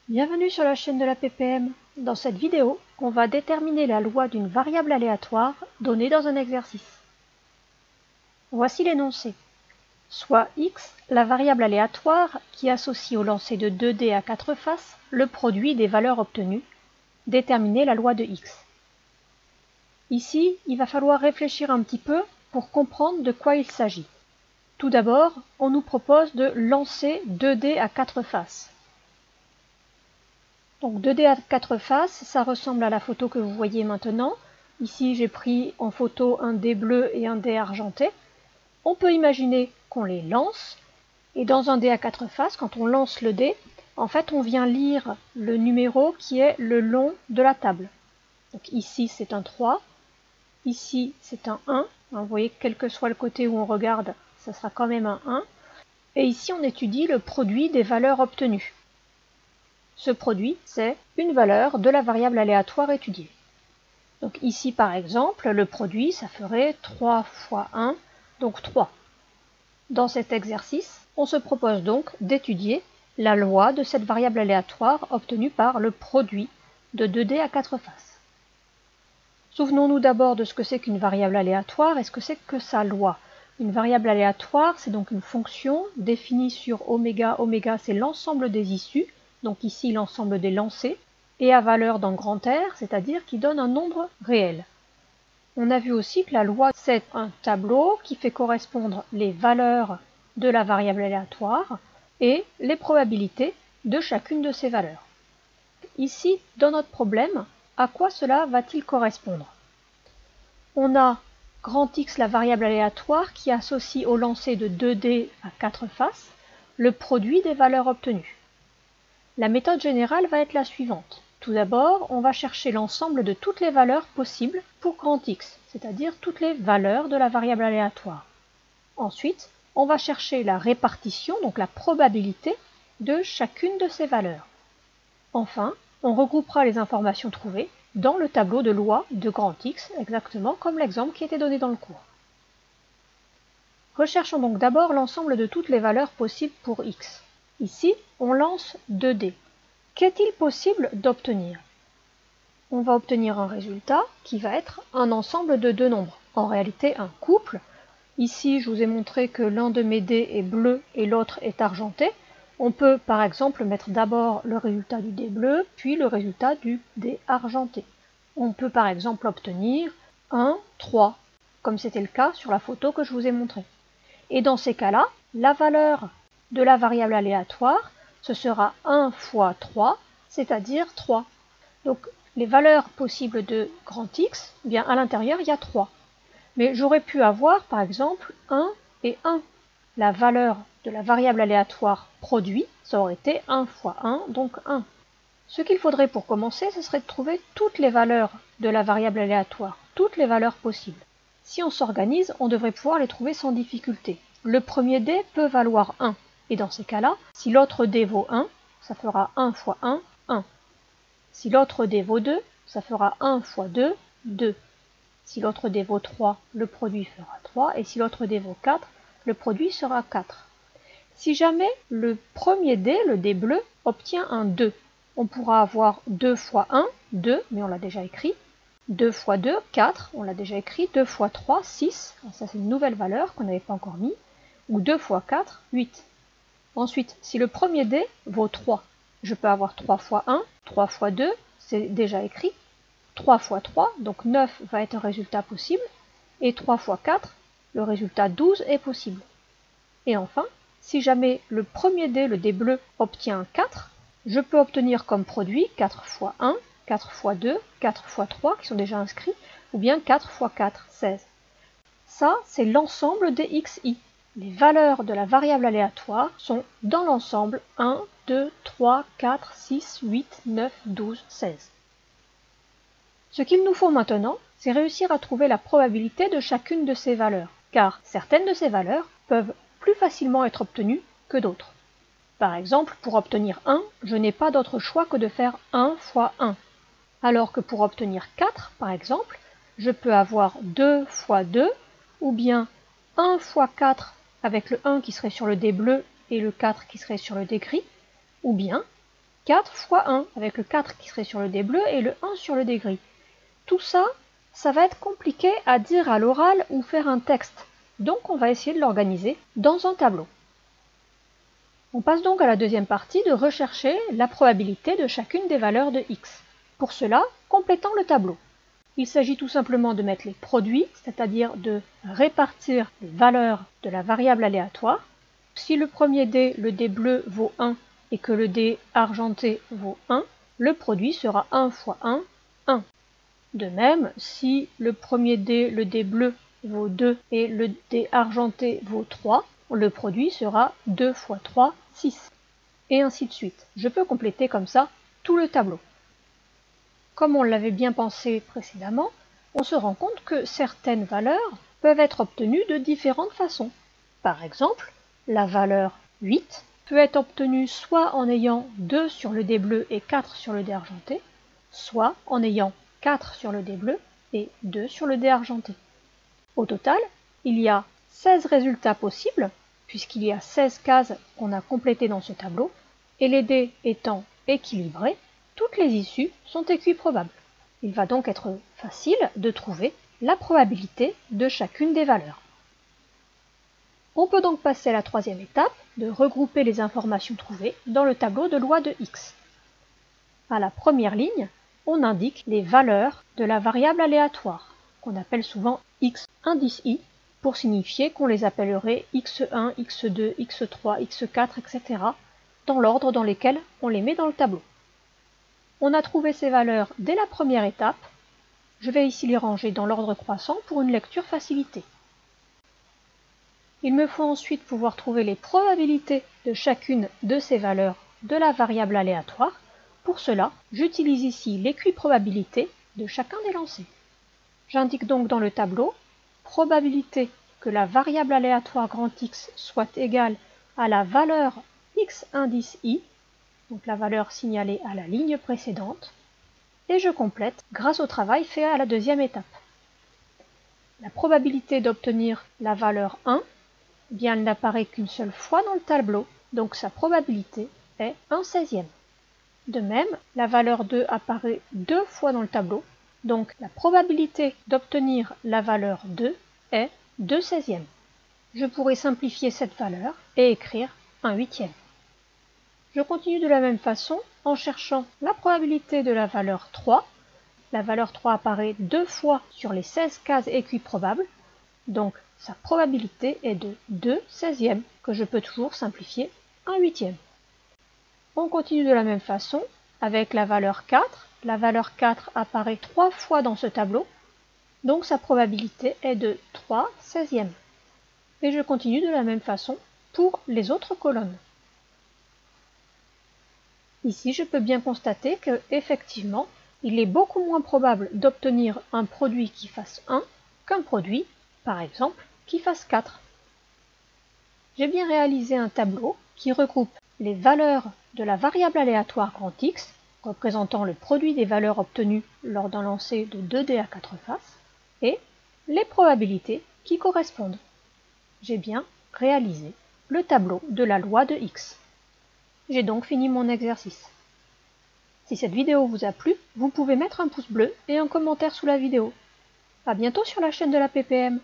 Bienvenue sur la chaîne de la ppm. Dans cette vidéo, on va déterminer la loi d'une variable aléatoire donnée dans un exercice. Voici l'énoncé. Soit x, la variable aléatoire qui associe au lancer de 2 dés à 4 faces le produit des valeurs obtenues. Déterminer la loi de x. Ici, il va falloir réfléchir un petit peu pour comprendre de quoi il s'agit. Tout d'abord, on nous propose de lancer 2 dés à 4 faces. Donc 2 dés à 4 faces, ça ressemble à la photo que vous voyez maintenant. Ici, j'ai pris en photo un dé bleu et un dé argenté. On peut imaginer qu'on les lance, et dans un dé à 4 faces, quand on lance le dé, en fait, on vient lire le numéro qui est le long de la table. Donc ici, c'est un 3, ici, c'est un 1. Vous voyez, quel que soit le côté où on regarde, ça sera quand même un 1. Et ici, on étudie le produit des valeurs obtenues. Ce produit, c'est une valeur de la variable aléatoire étudiée. Donc ici, par exemple, le produit, ça ferait 3 fois 1, donc 3. Dans cet exercice, on se propose donc d'étudier la loi de cette variable aléatoire obtenue par le produit de 2 dés à 4 faces. Souvenons-nous d'abord de ce que c'est qu'une variable aléatoire et ce que c'est que sa loi. Une variable aléatoire, c'est donc une fonction définie sur oméga. Oméga, c'est l'ensemble des issues, donc ici l'ensemble des lancers, et à valeur dans grand R, c'est-à-dire qui donne un nombre réel. On a vu aussi que la loi, c'est un tableau qui fait correspondre les valeurs de la variable aléatoire et les probabilités de chacune de ces valeurs. Ici, dans notre problème, à quoi cela va-t-il correspondre? On a grand X, la variable aléatoire, qui associe au lancer de 2 dés à 4 faces le produit des valeurs obtenues. La méthode générale va être la suivante. Tout d'abord, on va chercher l'ensemble de toutes les valeurs possibles pour grand X, c'est-à-dire toutes les valeurs de la variable aléatoire. Ensuite, on va chercher la répartition, donc la probabilité de chacune de ces valeurs. Enfin, on regroupera les informations trouvées dans le tableau de loi de grand X, exactement comme l'exemple qui était donné dans le cours. Recherchons donc d'abord l'ensemble de toutes les valeurs possibles pour X. Ici, on lance 2 dés. Qu'est-il possible d'obtenir? On va obtenir un résultat qui va être un ensemble de deux nombres, en réalité un couple. Ici, je vous ai montré que l'un de mes dés est bleu et l'autre est argenté. On peut par exemple mettre d'abord le résultat du dé bleu, puis le résultat du dé argenté. On peut par exemple obtenir 1, 3, comme c'était le cas sur la photo que je vous ai montrée. Et dans ces cas-là, la valeur de la variable aléatoire, ce sera 1 fois 3, c'est-à-dire 3. Donc les valeurs possibles de grand X, eh bien à l'intérieur il y a 3. Mais j'aurais pu avoir par exemple 1 et 1. La valeur de la variable aléatoire produit, ça aurait été 1 fois 1, donc 1. Ce qu'il faudrait pour commencer, ce serait de trouver toutes les valeurs de la variable aléatoire, toutes les valeurs possibles. Si on s'organise, on devrait pouvoir les trouver sans difficulté. Le premier dé peut valoir 1. Et dans ces cas-là, si l'autre dé vaut 1, ça fera 1 fois 1, 1. Si l'autre dé vaut 2, ça fera 1 fois 2, 2. Si l'autre dé vaut 3, le produit fera 3. Et si l'autre dé vaut 4, le produit sera 4. Si jamais le premier dé, le dé bleu, obtient un 2, on pourra avoir 2 fois 1, 2, mais on l'a déjà écrit. 2 fois 2, 4, on l'a déjà écrit. 2 fois 3, 6, ça c'est une nouvelle valeur qu'on n'avait pas encore mis. Ou 2 fois 4, 8. Ensuite, si le premier dé vaut 3, je peux avoir 3 fois 1, 3 fois 2, c'est déjà écrit. 3 fois 3, donc 9 va être un résultat possible. Et 3 fois 4, le résultat 12 est possible. Et enfin, si jamais le premier dé, le dé bleu, obtient 4, je peux obtenir comme produit 4 fois 1, 4 fois 2, 4 fois 3 qui sont déjà inscrits, ou bien 4 fois 4, 16. Ça, c'est l'ensemble des xi. Les valeurs de la variable aléatoire sont dans l'ensemble 1, 2, 3, 4, 6, 8, 9, 12, 16. Ce qu'il nous faut maintenant, c'est réussir à trouver la probabilité de chacune de ces valeurs, car certaines de ces valeurs peuvent plus facilement être obtenues que d'autres. Par exemple, pour obtenir 1, je n'ai pas d'autre choix que de faire 1 fois 1. Alors que pour obtenir 4, par exemple, je peux avoir 2 fois 2, ou bien 1 fois 4 avec le 1 qui serait sur le dé bleu et le 4 qui serait sur le dé gris, ou bien 4 fois 1, avec le 4 qui serait sur le dé bleu et le 1 sur le dé gris. Tout ça, ça va être compliqué à dire à l'oral ou faire un texte, donc on va essayer de l'organiser dans un tableau. On passe donc à la deuxième partie de rechercher la probabilité de chacune des valeurs de x. Pour cela, complétons le tableau. Il s'agit tout simplement de mettre les produits, c'est-à-dire de répartir les valeurs de la variable aléatoire. Si le premier dé, le dé bleu, vaut 1 et que le dé argenté vaut 1, le produit sera 1 fois 1, 1. De même, si le premier dé, le dé bleu, vaut 2 et le dé argenté vaut 3, le produit sera 2 fois 3, 6. Et ainsi de suite. Je peux compléter comme ça tout le tableau. Comme on l'avait bien pensé précédemment, on se rend compte que certaines valeurs peuvent être obtenues de différentes façons. Par exemple, la valeur 8 peut être obtenue soit en ayant 2 sur le dé bleu et 4 sur le dé argenté, soit en ayant 4 sur le dé bleu et 2 sur le dé argenté. Au total, il y a 16 résultats possibles, puisqu'il y a 16 cases qu'on a complétées dans ce tableau, et les dés étant équilibrés, toutes les issues sont équiprobables. Il va donc être facile de trouver la probabilité de chacune des valeurs. On peut donc passer à la troisième étape, de regrouper les informations trouvées dans le tableau de loi de x. À la première ligne, on indique les valeurs de la variable aléatoire, qu'on appelle souvent x indice i, pour signifier qu'on les appellerait x1, x2, x3, x4, etc., dans l'ordre dans lequel on les met dans le tableau. On a trouvé ces valeurs dès la première étape. Je vais ici les ranger dans l'ordre croissant pour une lecture facilitée. Il me faut ensuite pouvoir trouver les probabilités de chacune de ces valeurs de la variable aléatoire. Pour cela, j'utilise ici l'équiprobabilité de chacun des lancers. J'indique donc dans le tableau probabilité que la variable aléatoire grand X soit égale à la valeur x indice i, donc la valeur signalée à la ligne précédente, et je complète grâce au travail fait à la deuxième étape. La probabilité d'obtenir la valeur 1, eh bien, elle n'apparaît qu'une seule fois dans le tableau, donc sa probabilité est 1/16e. De même, la valeur 2 apparaît 2 fois dans le tableau, donc la probabilité d'obtenir la valeur 2 est 2/16e. Je pourrais simplifier cette valeur et écrire 1/8e. Je continue de la même façon en cherchant la probabilité de la valeur 3. La valeur 3 apparaît 2 fois sur les 16 cases équiprobables, donc sa probabilité est de 2/16e, que je peux toujours simplifier 1/8e. On continue de la même façon avec la valeur 4. La valeur 4 apparaît 3 fois dans ce tableau, donc sa probabilité est de 3/16e. Et je continue de la même façon pour les autres colonnes. Ici, je peux bien constater que, effectivement, il est beaucoup moins probable d'obtenir un produit qui fasse 1 qu'un produit, par exemple, qui fasse 4. J'ai bien réalisé un tableau qui regroupe les valeurs de la variable aléatoire grand X, représentant le produit des valeurs obtenues lors d'un lancer de 2 dés à 4 faces, et les probabilités qui correspondent. J'ai bien réalisé le tableau de la loi de X. J'ai donc fini mon exercice. Si cette vidéo vous a plu, vous pouvez mettre un pouce bleu et un commentaire sous la vidéo. À bientôt sur la chaîne de la PPM.